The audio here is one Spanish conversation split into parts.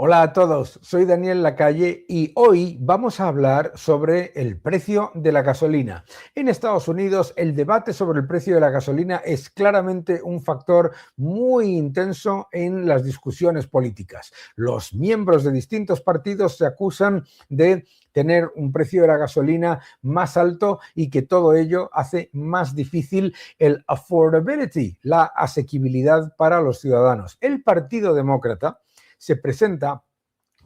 Hola a todos, soy Daniel Lacalle y hoy vamos a hablar sobre el precio de la gasolina. En Estados Unidos, el debate sobre el precio de la gasolina es claramente un factor muy intenso en las discusiones políticas. Los miembros de distintos partidos se acusan de tener un precio de la gasolina más alto y que todo ello hace más difícil el affordability, la asequibilidad para los ciudadanos. El Partido Demócrata se presenta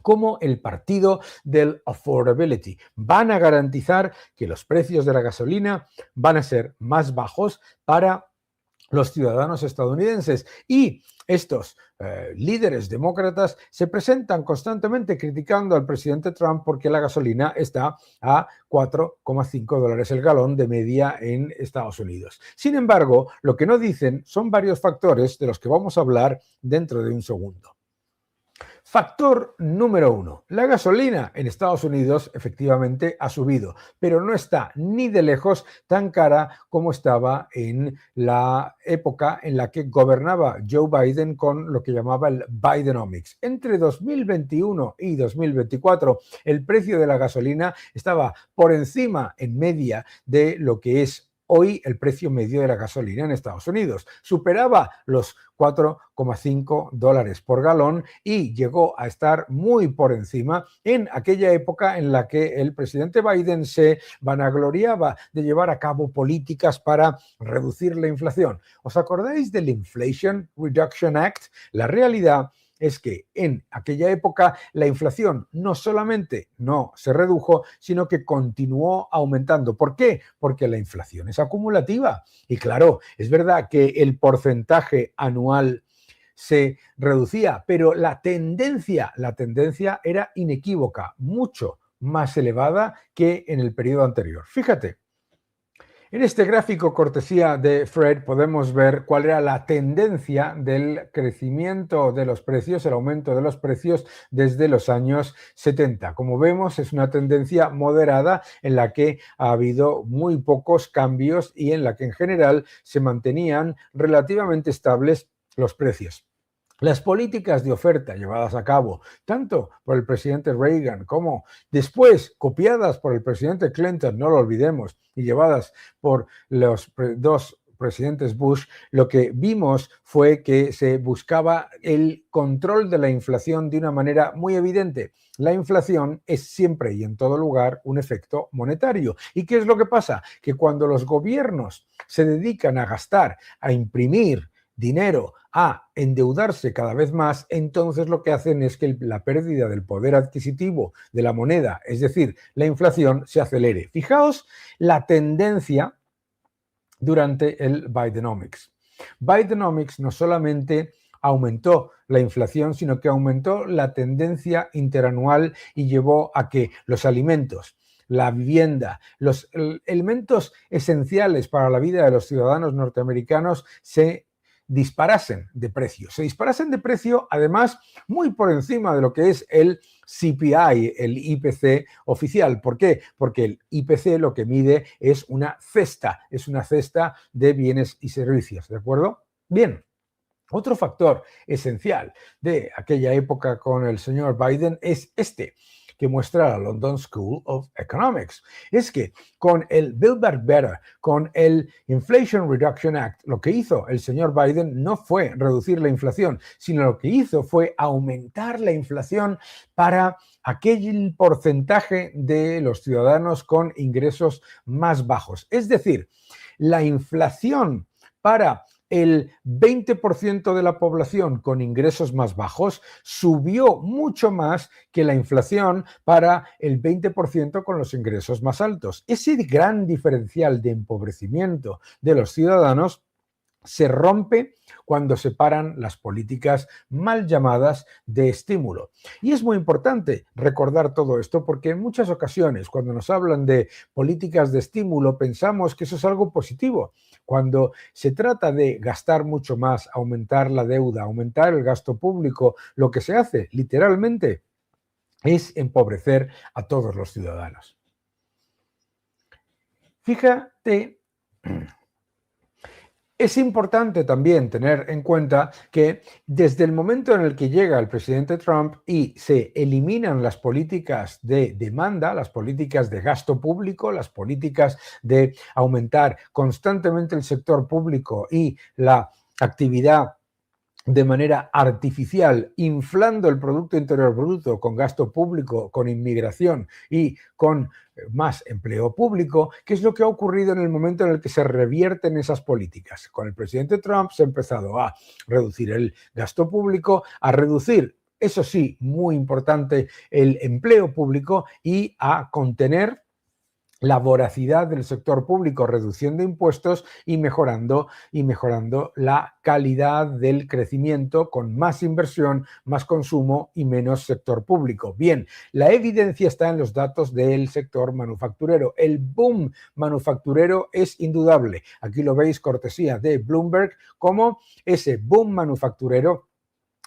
como el partido del affordability. Van a garantizar que los precios de la gasolina van a ser más bajos para los ciudadanos estadounidenses y estos líderes demócratas se presentan constantemente criticando al presidente Trump porque la gasolina está a $4,5 el galón de media en Estados Unidos. Sin embargo, lo que no dicen son varios factores de los que vamos a hablar dentro de un segundo. Factor número 1. La gasolina en Estados Unidos efectivamente ha subido, pero no está ni de lejos tan cara como estaba en la época en la que gobernaba Joe Biden con lo que llamaba el Bidenomics. Entre 2021 y 2024, el precio de la gasolina estaba por encima en media de lo que es hoy el precio medio de la gasolina en Estados Unidos. Superaba los $4,5 por galón y llegó a estar muy por encima en aquella época en la que el presidente Biden se vanagloriaba de llevar a cabo políticas para reducir la inflación. ¿Os acordáis del Inflation Reduction Act? La realidad es que en aquella época la inflación no solamente no se redujo, sino que continuó aumentando. ¿Por qué? Porque la inflación es acumulativa. Y claro, es verdad que el porcentaje anual se reducía, pero la tendencia era inequívoca, mucho más elevada que en el periodo anterior. Fíjate. En este gráfico cortesía de Fred podemos ver cuál era la tendencia del crecimiento de los precios, el aumento de los precios desde los años 70. Como vemos, es una tendencia moderada en la que ha habido muy pocos cambios y en la que en general se mantenían relativamente estables los precios. Las políticas de oferta llevadas a cabo tanto por el presidente Reagan como después copiadas por el presidente Clinton, no lo olvidemos, y llevadas por los dos presidentes Bush, lo que vimos fue que se buscaba el control de la inflación de una manera muy evidente. La inflación es siempre y en todo lugar un efecto monetario. ¿Y qué es lo que pasa? Que cuando los gobiernos se dedican a gastar, a imprimir dinero, a endeudarse cada vez más, entonces lo que hacen es que la pérdida del poder adquisitivo de la moneda, es decir, la inflación, se acelere. Fijaos la tendencia durante el Bidenomics. Bidenomics no solamente aumentó la inflación, sino que aumentó la tendencia interanual y llevó a que los alimentos, la vivienda, los elementos esenciales para la vida de los ciudadanos norteamericanos se disparasen de precio. Se disparasen de precio, además, muy por encima de lo que es el CPI, el IPC oficial. ¿Por qué? Porque el IPC lo que mide es una cesta de bienes y servicios, ¿de acuerdo? Bien. Otro factor esencial de aquella época con el señor Biden es este, que muestra la London School of Economics. Es que con el Build Back Better, con el Inflation Reduction Act, lo que hizo el señor Biden no fue reducir la inflación, sino lo que hizo fue aumentar la inflación para aquel porcentaje de los ciudadanos con ingresos más bajos. Es decir, la inflación para el 20% de la población con ingresos más bajos subió mucho más que la inflación para el 20% con los ingresos más altos. Ese gran diferencial de empobrecimiento de los ciudadanos se rompe cuando se paran las políticas mal llamadas de estímulo. Y es muy importante recordar todo esto porque en muchas ocasiones cuando nos hablan de políticas de estímulo pensamos que eso es algo positivo. Cuando se trata de gastar mucho más, aumentar la deuda, aumentar el gasto público, lo que se hace literalmente es empobrecer a todos los ciudadanos. Fíjate. Es importante también tener en cuenta que desde el momento en el que llega el presidente Trump y se eliminan las políticas de demanda, las políticas de gasto público, las políticas de aumentar constantemente el sector público y la actividad de manera artificial, inflando el Producto Interior Bruto con gasto público, con inmigración y con más empleo público, ¿qué es lo que ha ocurrido en el momento en el que se revierten esas políticas? Con el presidente Trump se ha empezado a reducir el gasto público, a reducir, eso sí, muy importante, el empleo público y a contener la voracidad del sector público, reduciendo impuestos y mejorando la calidad del crecimiento con más inversión, más consumo y menos sector público. Bien, la evidencia está en los datos del sector manufacturero. El boom manufacturero es indudable. Aquí lo veis, cortesía de Bloomberg, como ese boom manufacturero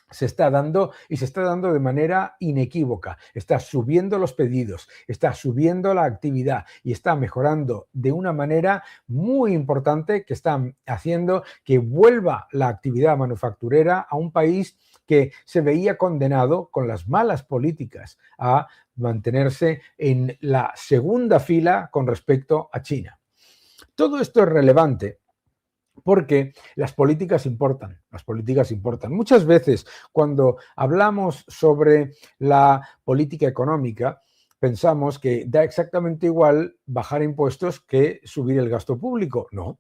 se está dando y se está dando de manera inequívoca. Está subiendo los pedidos, está subiendo la actividad y está mejorando de una manera muy importante, que está haciendo que vuelva la actividad manufacturera a un país que se veía condenado con las malas políticas a mantenerse en la segunda fila con respecto a China. Todo esto es relevante porque las políticas importan, las políticas importan. Muchas veces cuando hablamos sobre la política económica, pensamos que da exactamente igual bajar impuestos que subir el gasto público. No.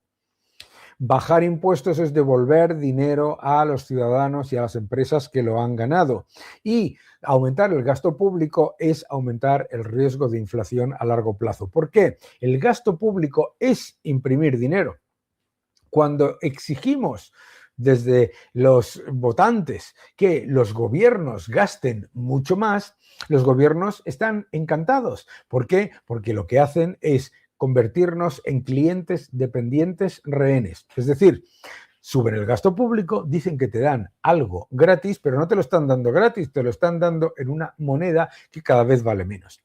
Bajar impuestos es devolver dinero a los ciudadanos y a las empresas que lo han ganado. Y aumentar el gasto público es aumentar el riesgo de inflación a largo plazo. ¿Por qué? El gasto público es imprimir dinero. Cuando exigimos desde los votantes que los gobiernos gasten mucho más, los gobiernos están encantados. ¿Por qué? Porque lo que hacen es convertirnos en clientes dependientes rehenes. Es decir, suben el gasto público, dicen que te dan algo gratis, pero no te lo están dando gratis, te lo están dando en una moneda que cada vez vale menos.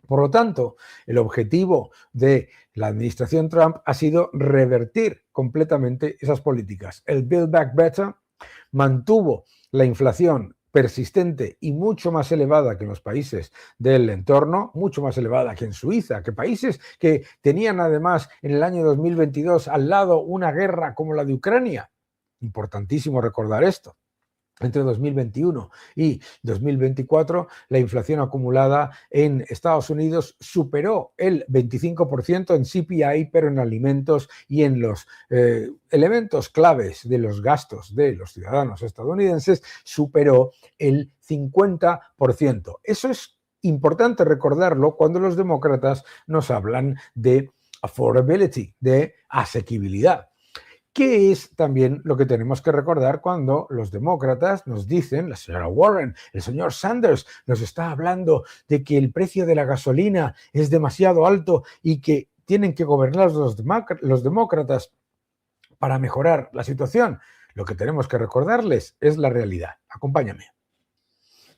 Por lo tanto, el objetivo de la administración Trump ha sido revertir completamente esas políticas. El Build Back Better mantuvo la inflación persistente y mucho más elevada que en los países del entorno, mucho más elevada que en Suiza, que países que tenían además en el año 2022 al lado una guerra como la de Ucrania. Importantísimo recordar esto. Entre 2021 y 2024, la inflación acumulada en Estados Unidos superó el 25% en CPI, pero en alimentos y en los elementos claves de los gastos de los ciudadanos estadounidenses superó el 50%. Eso es importante recordarlo cuando los demócratas nos hablan de affordability, de asequibilidad. ¿Qué es también lo que tenemos que recordar cuando los demócratas nos dicen, la señora Warren, el señor Sanders nos está hablando de que el precio de la gasolina es demasiado alto y que tienen que gobernar los demócratas para mejorar la situación? Lo que tenemos que recordarles es la realidad. Acompáñame.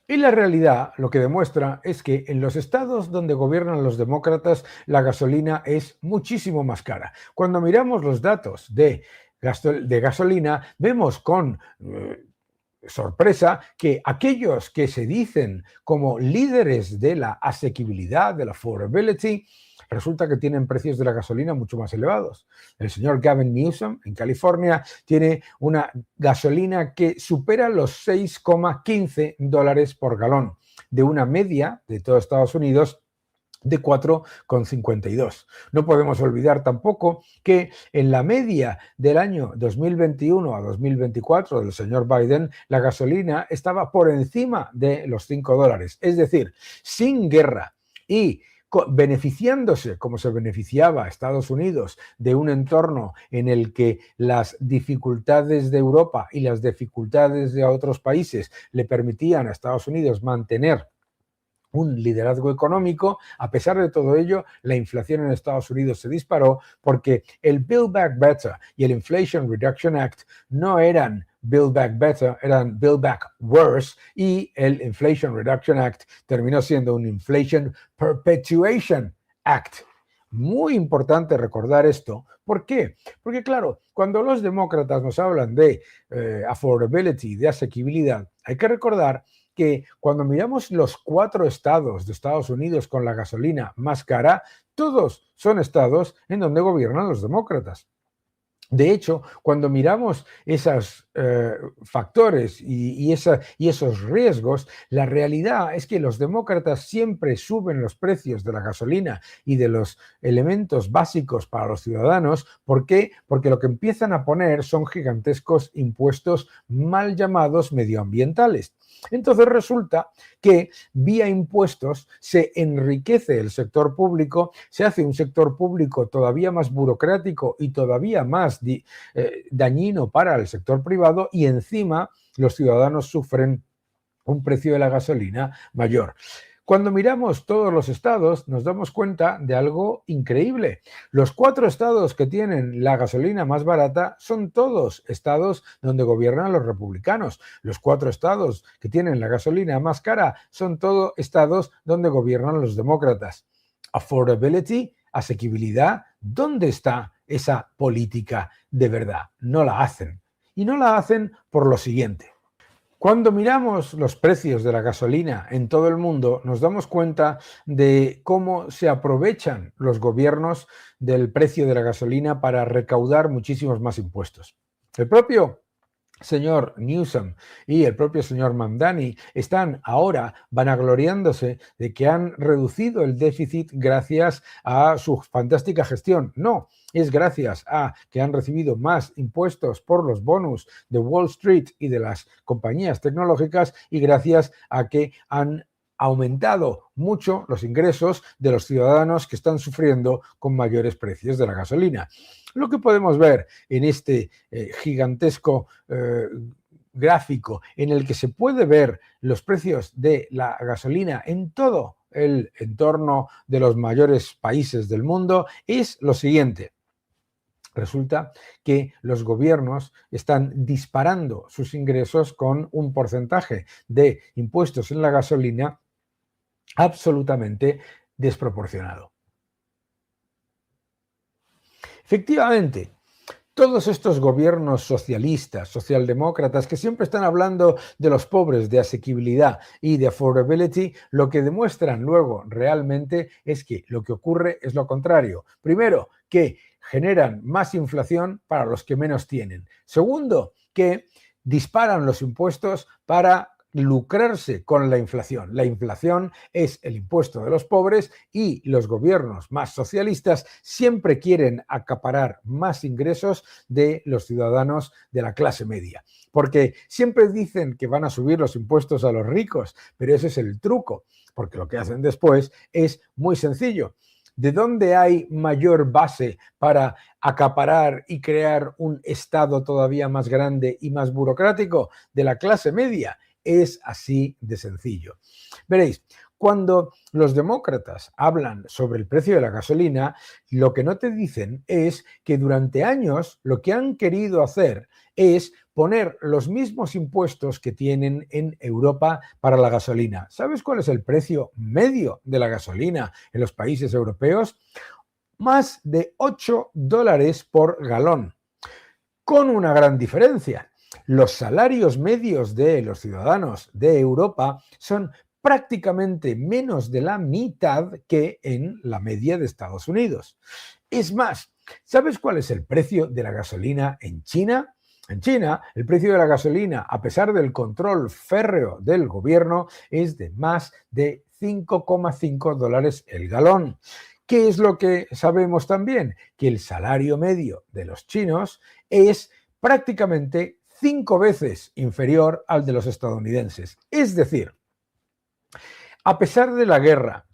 Y la realidad lo que demuestra es que en los estados donde gobiernan los demócratas la gasolina es muchísimo más cara. Cuando miramos los datos de gasolina, vemos con sorpresa que aquellos que se dicen como líderes de la asequibilidad, de la affordability, resulta que tienen precios de la gasolina mucho más elevados. El señor Gavin Newsom en California tiene una gasolina que supera los $6,15 por galón, de una media de todo Estados Unidos de 4,52. No podemos olvidar tampoco que en la media del año 2021 a 2024 del señor Biden, la gasolina estaba por encima de los $5. Es decir, sin guerra y beneficiándose, como se beneficiaba Estados Unidos, de un entorno en el que las dificultades de Europa y las dificultades de otros países le permitían a Estados Unidos mantener un liderazgo económico. A pesar de todo ello, la inflación en Estados Unidos se disparó porque el Build Back Better y el Inflation Reduction Act no eran Build Back Better, eran Build Back Worse, y el Inflation Reduction Act terminó siendo un Inflation Perpetuation Act. muy importante recordar esto. ¿Por qué? Porque claro, cuando los demócratas nos hablan de affordability, de asequibilidad, hay que recordar que cuando miramos los 4 estados de Estados Unidos con la gasolina más cara, todos son estados en donde gobiernan los demócratas. De hecho, cuando miramos esos factores y esos riesgos, la realidad es que los demócratas siempre suben los precios de la gasolina y de los elementos básicos para los ciudadanos. ¿Por qué? Porque lo que empiezan a poner son gigantescos impuestos mal llamados medioambientales. Entonces resulta que vía impuestos se enriquece el sector público, se hace un sector público todavía más burocrático y todavía más dañino para el sector privado, y encima los ciudadanos sufren un precio de la gasolina mayor. Cuando miramos todos los estados nos damos cuenta de algo increíble. Los 4 estados que tienen la gasolina más barata son todos estados donde gobiernan los republicanos. Los 4 estados que tienen la gasolina más cara son todos estados donde gobiernan los demócratas. Affordability, asequibilidad, ¿dónde está esa política de verdad? No la hacen. Y no la hacen por lo siguiente. Cuando miramos los precios de la gasolina en todo el mundo, nos damos cuenta de cómo se aprovechan los gobiernos del precio de la gasolina para recaudar muchísimos más impuestos. El propio señor Newsom y el propio señor Mamdani están ahora vanagloriándose de que han reducido el déficit gracias a su fantástica gestión. No, es gracias a que han recibido más impuestos por los bonus de Wall Street y de las compañías tecnológicas, y gracias a que han aumentado mucho los ingresos de los ciudadanos que están sufriendo con mayores precios de la gasolina. Lo que podemos ver en este gigantesco gráfico en el que se puede ver los precios de la gasolina en todo el entorno de los mayores países del mundo es lo siguiente. Resulta que los gobiernos están disparando sus ingresos con un porcentaje de impuestos en la gasolina absolutamente desproporcionado. Efectivamente, todos estos gobiernos socialistas, socialdemócratas, que siempre están hablando de los pobres, de asequibilidad y de affordability, lo que demuestran luego realmente es que lo que ocurre es lo contrario. Primero, que generan más inflación para los que menos tienen. Segundo, que disparan los impuestos para lucrarse con la inflación. La inflación es el impuesto de los pobres y los gobiernos más socialistas siempre quieren acaparar más ingresos de los ciudadanos de la clase media. Porque siempre dicen que van a subir los impuestos a los ricos, pero ese es el truco, porque lo que hacen después es muy sencillo. ¿De dónde hay mayor base para acaparar y crear un Estado todavía más grande y más burocrático? De la clase media. Es así de sencillo. Veréis, cuando los demócratas hablan sobre el precio de la gasolina, lo que no te dicen es que durante años lo que han querido hacer es poner los mismos impuestos que tienen en Europa para la gasolina. ¿Sabes cuál es el precio medio de la gasolina en los países europeos? Más de $8 por galón, con una gran diferencia. Los salarios medios de los ciudadanos de Europa son prácticamente menos de la mitad que en la media de Estados Unidos. Es más, ¿sabes cuál es el precio de la gasolina en China? En China, el precio de la gasolina, a pesar del control férreo del gobierno, es de más de $5,5 el galón. ¿Qué es lo que sabemos también? Que el salario medio de los chinos es prácticamente 5 veces inferior al de los estadounidenses. Es decir, a pesar de la guerra,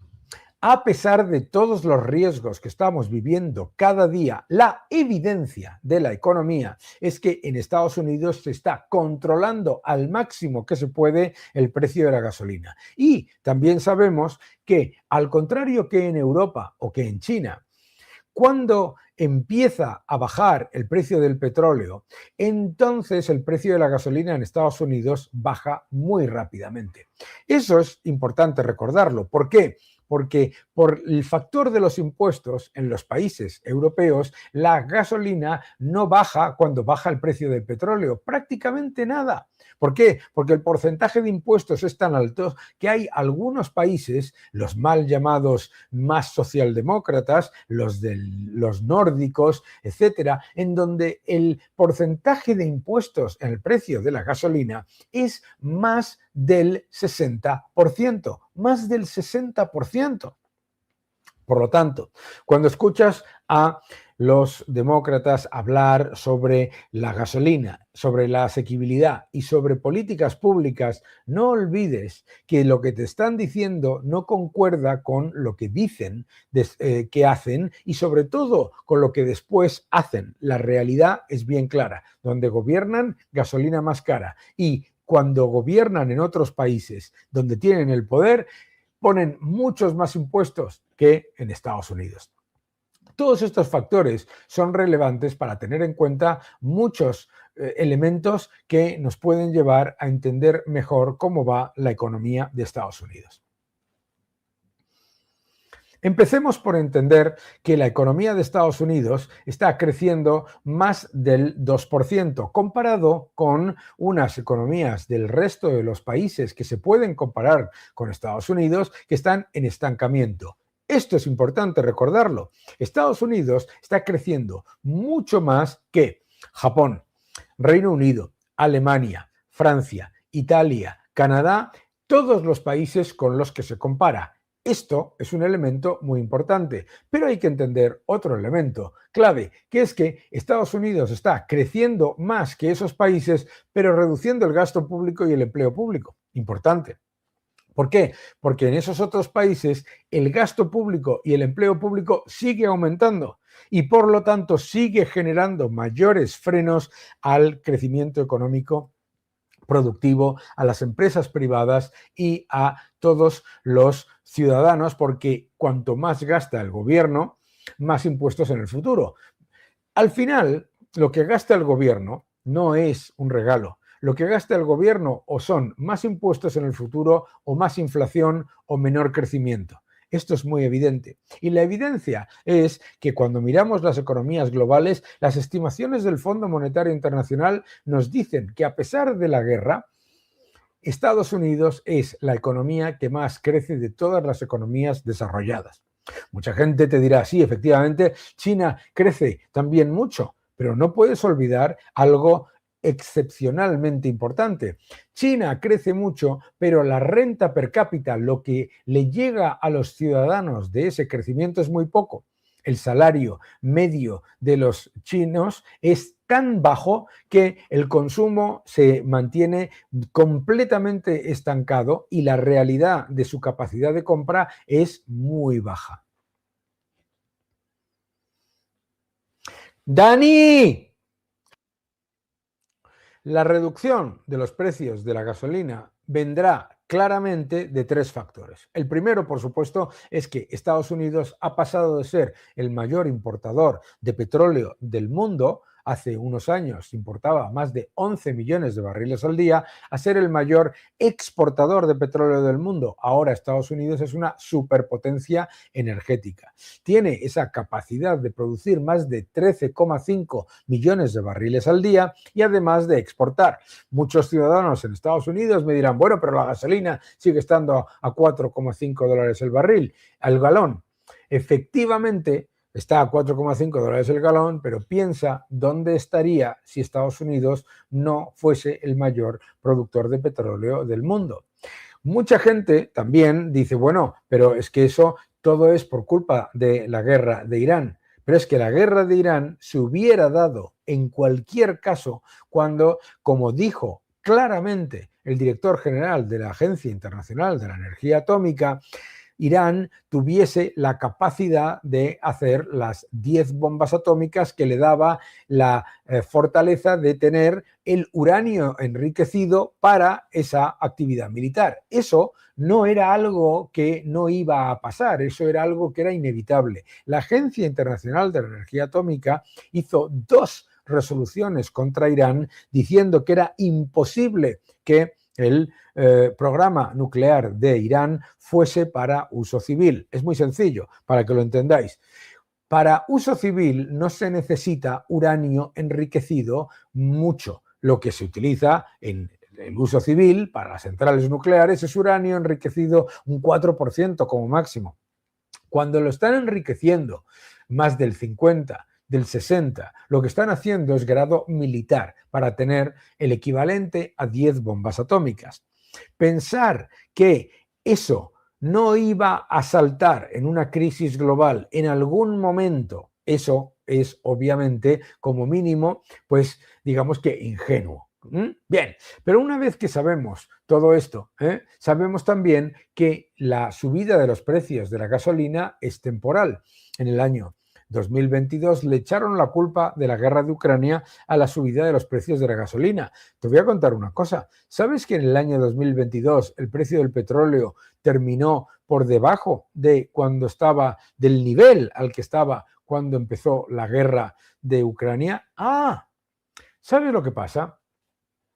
a pesar de todos los riesgos que estamos viviendo cada día, la evidencia de la economía es que en Estados Unidos se está controlando al máximo que se puede el precio de la gasolina. Y también sabemos que, al contrario que en Europa o que en China, cuando empieza a bajar el precio del petróleo, entonces el precio de la gasolina en Estados Unidos baja muy rápidamente. Eso es importante recordarlo. ¿Por qué? Porque por el factor de los impuestos en los países europeos, la gasolina no baja cuando baja el precio del petróleo, prácticamente nada. ¿Por qué? Porque el porcentaje de impuestos es tan alto que hay algunos países, los mal llamados más socialdemócratas, los nórdicos, etcétera, en donde el porcentaje de impuestos en el precio de la gasolina es más del 60%, más del 60%. Por lo tanto, cuando escuchas a los demócratas hablar sobre la gasolina, sobre la asequibilidad y sobre políticas públicas, no olvides que lo que te están diciendo no concuerda con lo que dicen que hacen y sobre todo con lo que después hacen. La realidad es bien clara. Donde gobiernan, gasolina más cara. Y cuando gobiernan en otros países donde tienen el poder, ponen muchos más impuestos que en Estados Unidos. Todos estos factores son relevantes para tener en cuenta muchos elementos que nos pueden llevar a entender mejor cómo va la economía de Estados Unidos. Empecemos por entender que la economía de Estados Unidos está creciendo más del 2%, comparado con unas economías del resto de los países que se pueden comparar con Estados Unidos que están en estancamiento. Esto es importante recordarlo. Estados Unidos está creciendo mucho más que Japón, Reino Unido, Alemania, Francia, Italia, Canadá, todos los países con los que se compara. Esto es un elemento muy importante, pero hay que entender otro elemento clave, que es que Estados Unidos está creciendo más que esos países, pero reduciendo el gasto público y el empleo público. Importante. ¿Por qué? Porque en esos otros países el gasto público y el empleo público sigue aumentando y por lo tanto sigue generando mayores frenos al crecimiento económico productivo, a las empresas privadas y a todos los ciudadanos, porque cuanto más gasta el gobierno, más impuestos en el futuro. Al final, lo que gasta el gobierno no es un regalo. Lo que gasta el gobierno o son más impuestos en el futuro o más inflación o menor crecimiento. Esto es muy evidente. Y la evidencia es que cuando miramos las economías globales, las estimaciones del Fondo Monetario Internacional nos dicen que a pesar de la guerra, Estados Unidos es la economía que más crece de todas las economías desarrolladas. Mucha gente te dirá, sí, efectivamente, China crece también mucho, pero no puedes olvidar algo excepcionalmente importante. China crece mucho, pero la renta per cápita, lo que le llega a los ciudadanos de ese crecimiento es muy poco. El salario medio de los chinos es tan bajo que el consumo se mantiene completamente estancado y la realidad de su capacidad de compra es muy baja. ¡Dani! La reducción de los precios de la gasolina vendrá claramente de tres factores. El primero, por supuesto, es que Estados Unidos ha pasado de ser el mayor importador de petróleo del mundo. Hace unos años importaba más de 11 millones de barriles al día, a ser el mayor exportador de petróleo del mundo. Ahora Estados Unidos es una superpotencia energética. Tiene esa capacidad de producir más de 13,5 millones de barriles al día y además de exportar. Muchos ciudadanos en Estados Unidos me dirán, bueno, pero la gasolina sigue estando a 4,5 dólares el barril, al galón. Efectivamente, está a 4,5 dólares el galón, pero piensa dónde estaría si Estados Unidos no fuese el mayor productor de petróleo del mundo. Mucha gente también dice, bueno, pero es que eso todo es por culpa de la guerra de Irán. Pero es que la guerra de Irán se hubiera dado en cualquier caso cuando, como dijo claramente el director general de la Agencia Internacional de la Energía Atómica, Irán tuviese la capacidad de hacer las 10 bombas atómicas que le daba la fortaleza de tener el uranio enriquecido para esa actividad militar. Eso no era algo que no iba a pasar, eso era algo que era inevitable. La Agencia Internacional de la Energía Atómica hizo 2 resoluciones contra Irán diciendo que era imposible que el programa nuclear de Irán fuese para uso civil. Es muy sencillo, para que lo entendáis. Para uso civil no se necesita uranio enriquecido mucho. Lo que se utiliza en el uso civil para las centrales nucleares es uranio enriquecido un 4% como máximo. Cuando lo están enriqueciendo más del 50, del 60, lo que están haciendo es grado militar para tener el equivalente a 10 bombas atómicas. Pensar que eso no iba a saltar en una crisis global en algún momento, eso es obviamente como mínimo, pues digamos que ingenuo. Bien, pero una vez que sabemos todo esto, sabemos también que la subida de los precios de la gasolina es temporal. En el año 2022 le echaron la culpa de la guerra de Ucrania a la subida de los precios de la gasolina. Te voy a contar una cosa. ¿Sabes que en el año 2022 el precio del petróleo terminó por debajo de cuando estaba, del nivel al que estaba cuando empezó la guerra de Ucrania? ¿Sabes lo que pasa?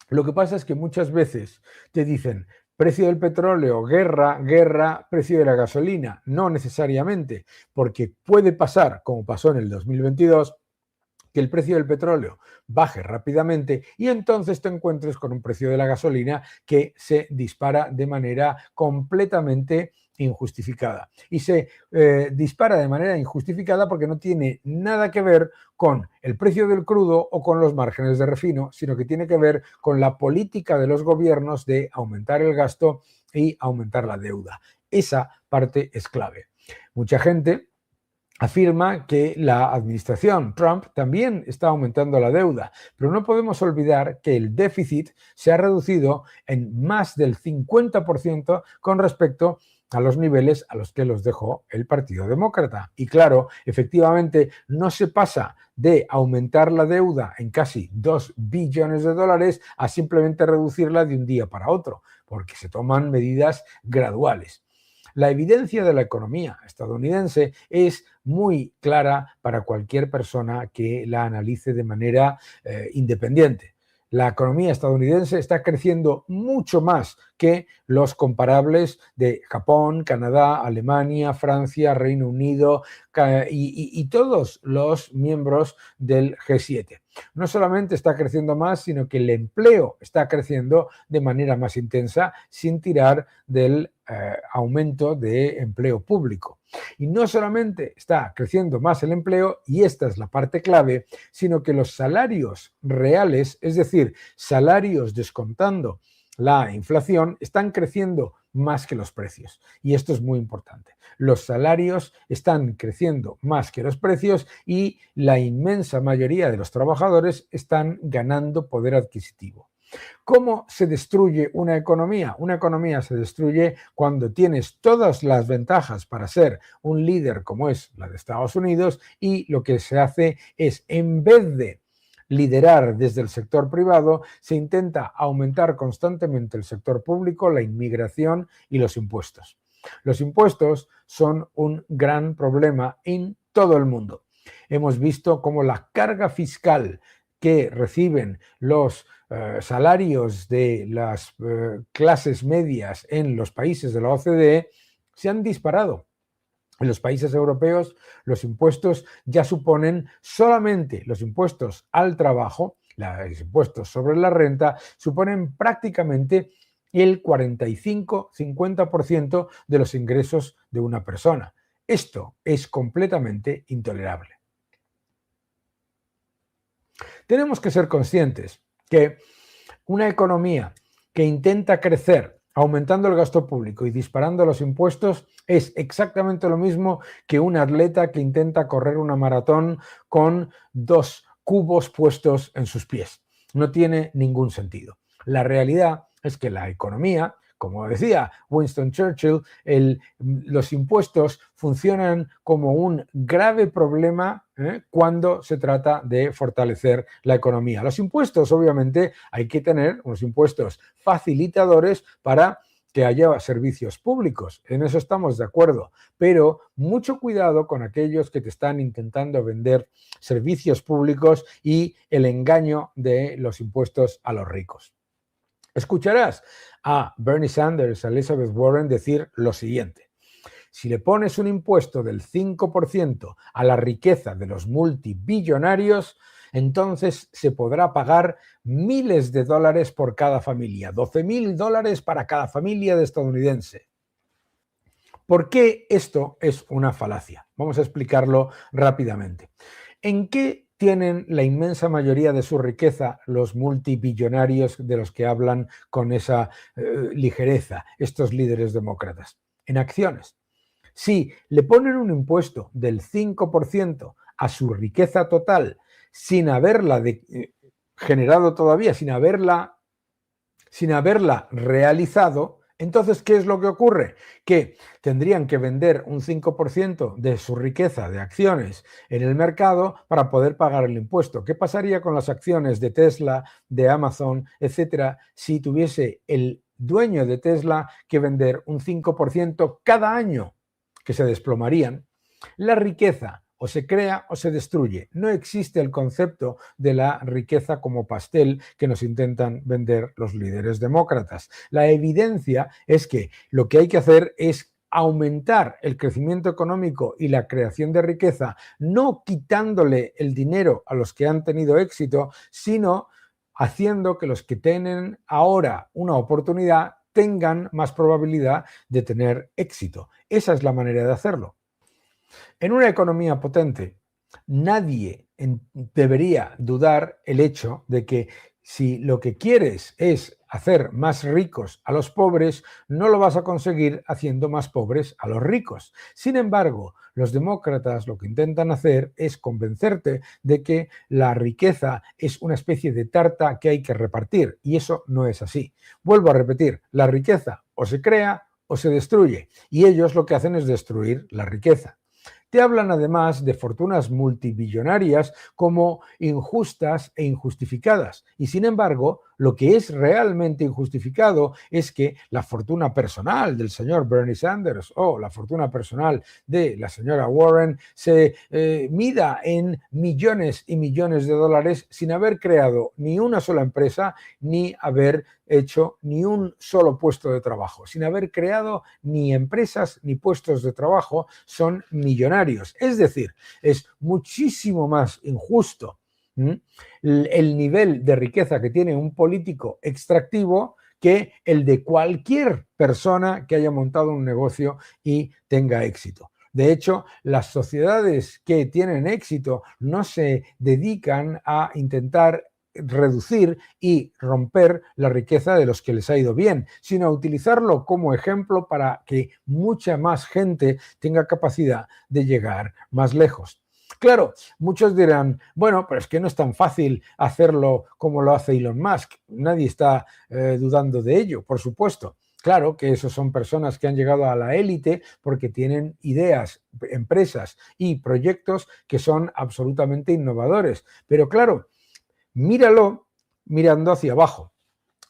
Lo que pasa es que muchas veces te dicen precio del petróleo, guerra, guerra, precio de la gasolina. No necesariamente, porque puede pasar, como pasó en el 2022, que el precio del petróleo baje rápidamente y entonces te encuentres con un precio de la gasolina que se dispara de manera completamente injustificada. Y se dispara de manera injustificada porque no tiene nada que ver con el precio del crudo o con los márgenes de refino, sino que tiene que ver con la política de los gobiernos de aumentar el gasto y aumentar la deuda. Esa parte es clave. Mucha gente afirma que la administración Trump también está aumentando la deuda, pero no podemos olvidar que el déficit se ha reducido en más del 50% con respecto a los niveles a los que los dejó el Partido Demócrata. Y claro, efectivamente, no se pasa de aumentar la deuda en casi 2 billones de dólares a simplemente reducirla de un día para otro, porque se toman medidas graduales. La evidencia de la economía estadounidense es muy clara para cualquier persona que la analice de manera independiente. La economía estadounidense está creciendo mucho más que los comparables de Japón, Canadá, Alemania, Francia, Reino Unido y todos los miembros del G7. No solamente está creciendo más, sino que el empleo está creciendo de manera más intensa sin tirar del aumento de empleo público. Y no solamente está creciendo más el empleo, y esta es la parte clave, sino que los salarios reales, es decir, salarios descontando la inflación, están creciendo más que los precios. Y esto es muy importante. Los salarios están creciendo más que los precios y la inmensa mayoría de los trabajadores están ganando poder adquisitivo. ¿Cómo se destruye una economía? Una economía se destruye cuando tienes todas las ventajas para ser un líder como es la de Estados Unidos y lo que se hace es, en vez de liderar desde el sector privado, se intenta aumentar constantemente el sector público, la inmigración y los impuestos. Los impuestos son un gran problema en todo el mundo. Hemos visto cómo la carga fiscal que reciben los salarios de las clases medias en los países de la OCDE se han disparado. En los países europeos los impuestos ya suponen solamente los impuestos al trabajo, los impuestos sobre la renta, suponen prácticamente el 45-50% de los ingresos de una persona. Esto es completamente intolerable. Tenemos que ser conscientes que una economía que intenta crecer aumentando el gasto público y disparando los impuestos es exactamente lo mismo que un atleta que intenta correr una maratón con 2 cubos puestos en sus pies. No tiene ningún sentido. La realidad es que la economía, como decía Winston Churchill, los impuestos funcionan como un grave problema cuando se trata de fortalecer la economía. Los impuestos, obviamente, hay que tener unos impuestos facilitadores para que haya servicios públicos. En eso estamos de acuerdo, pero mucho cuidado con aquellos que te están intentando vender servicios públicos y el engaño de los impuestos a los ricos. Escucharás a Bernie Sanders, a Elizabeth Warren decir lo siguiente: si le pones un impuesto del 5% a la riqueza de los multibillonarios, entonces se podrá pagar miles de dólares por cada familia, $12,000 para cada familia de estadounidense. ¿Por qué esto es una falacia? Vamos a explicarlo rápidamente. ¿En qué tienen la inmensa mayoría de su riqueza los multibillonarios de los que hablan con esa ligereza estos líderes demócratas? En acciones. Si le ponen un impuesto del 5% a su riqueza total sin haberla generado todavía, sin haberla realizado, entonces, ¿qué es lo que ocurre? Que tendrían que vender un 5% de su riqueza de acciones en el mercado para poder pagar el impuesto. ¿Qué pasaría con las acciones de Tesla, de Amazon, etcétera, si tuviese el dueño de Tesla que vender un 5% cada año, que se desplomarían? La riqueza o se crea o se destruye. No existe el concepto de la riqueza como pastel que nos intentan vender los líderes demócratas. La evidencia es que lo que hay que hacer es aumentar el crecimiento económico y la creación de riqueza, no quitándole el dinero a los que han tenido éxito, sino haciendo que los que tienen ahora una oportunidad tengan más probabilidad de tener éxito. Esa es la manera de hacerlo. En una economía potente, nadie debería dudar el hecho de que si lo que quieres es hacer más ricos a los pobres, no lo vas a conseguir haciendo más pobres a los ricos. Sin embargo, los demócratas lo que intentan hacer es convencerte de que la riqueza es una especie de tarta que hay que repartir, y eso no es así. Vuelvo a repetir, la riqueza o se crea o se destruye, y ellos lo que hacen es destruir la riqueza. Te hablan además de fortunas multibillonarias como injustas e injustificadas. Y sin embargo, lo que es realmente injustificado es que la fortuna personal del señor Bernie Sanders o la fortuna personal de la señora Warren se mida en millones y millones de dólares sin haber creado ni una sola empresa ni haber hecho ni un solo puesto de trabajo. Sin haber creado ni empresas ni puestos de trabajo, son millonarios. Es decir, es muchísimo más injusto el nivel de riqueza que tiene un político extractivo que el de cualquier persona que haya montado un negocio y tenga éxito. De hecho, las sociedades que tienen éxito no se dedican a intentar reducir y romper la riqueza de los que les ha ido bien, sino a utilizarlo como ejemplo para que mucha más gente tenga capacidad de llegar más lejos. Claro, muchos dirán, bueno, pero es que no es tan fácil hacerlo como lo hace Elon Musk. Nadie está dudando de ello, por supuesto. Claro que esos son personas que han llegado a la élite porque tienen ideas, empresas y proyectos que son absolutamente innovadores. Pero claro, míralo mirando hacia abajo.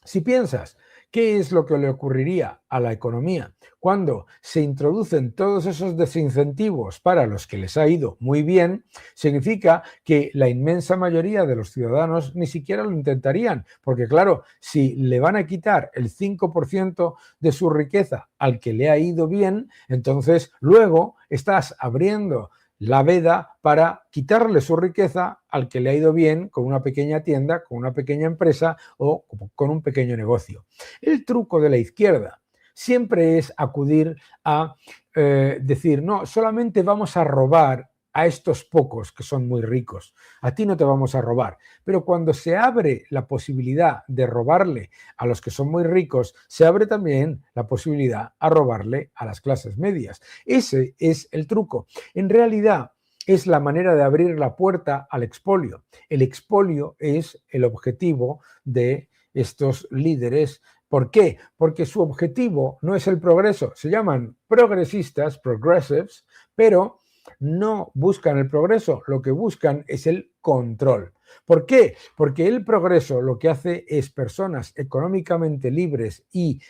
Si piensas, ¿qué es lo que le ocurriría a la economía cuando se introducen todos esos desincentivos para los que les ha ido muy bien? Significa que la inmensa mayoría de los ciudadanos ni siquiera lo intentarían, porque claro, si le van a quitar el 5% de su riqueza al que le ha ido bien, entonces luego estás abriendo la veda para quitarle su riqueza al que le ha ido bien con una pequeña tienda, con una pequeña empresa o con un pequeño negocio. El truco de la izquierda siempre es acudir a decir, no, solamente vamos a robar a estos pocos que son muy ricos. A ti no te vamos a robar. Pero cuando se abre la posibilidad de robarle a los que son muy ricos, se abre también la posibilidad a robarle a las clases medias. Ese es el truco. En realidad, es la manera de abrir la puerta al expolio. El expolio es el objetivo de estos líderes. ¿Por qué? Porque su objetivo no es el progreso. Se llaman progresistas, progressives, pero no buscan el progreso, lo que buscan es el control. ¿Por qué? Porque el progreso lo que hace es personas económicamente libres y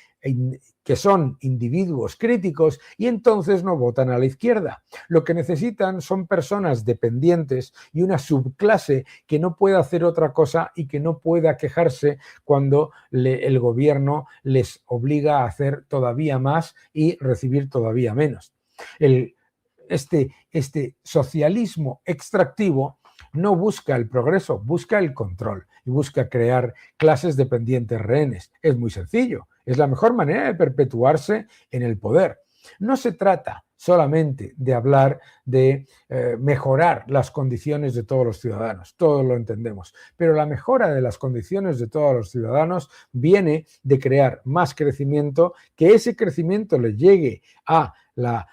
que son individuos críticos y entonces no votan a la izquierda. Lo que necesitan son personas dependientes y una subclase que no pueda hacer otra cosa y que no pueda quejarse cuando el gobierno les obliga a hacer todavía más y recibir todavía menos. Este socialismo extractivo no busca el progreso, busca el control y busca crear clases dependientes rehenes. Es muy sencillo, es la mejor manera de perpetuarse en el poder. No se trata solamente de hablar de mejorar las condiciones de todos los ciudadanos, todos lo entendemos, pero la mejora de las condiciones de todos los ciudadanos viene de crear más crecimiento, que ese crecimiento le llegue a la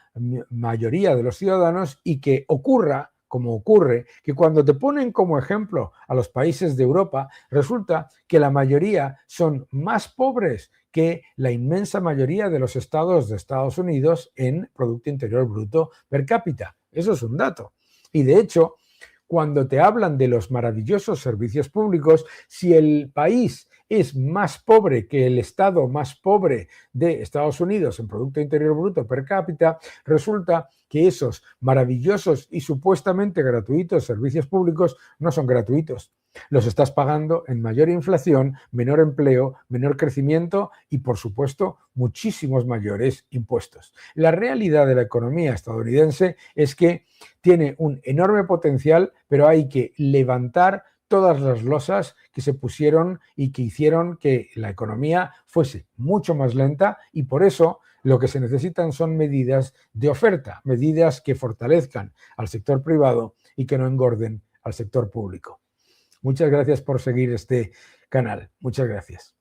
mayoría de los ciudadanos y que ocurra como ocurre, que cuando te ponen como ejemplo a los países de Europa, resulta que la mayoría son más pobres que la inmensa mayoría de los estados de Estados Unidos en Producto Interior Bruto per cápita. Eso es un dato. Y de hecho, cuando te hablan de los maravillosos servicios públicos, si el país es más pobre que el estado más pobre de Estados Unidos en Producto Interior Bruto per cápita, resulta que esos maravillosos y supuestamente gratuitos servicios públicos no son gratuitos. Los estás pagando en mayor inflación, menor empleo, menor crecimiento y, por supuesto, muchísimos mayores impuestos. La realidad de la economía estadounidense es que tiene un enorme potencial, pero hay que levantar todas las losas que se pusieron y que hicieron que la economía fuese mucho más lenta y por eso lo que se necesitan son medidas de oferta, medidas que fortalezcan al sector privado y que no engorden al sector público. Muchas gracias por seguir este canal. Muchas gracias.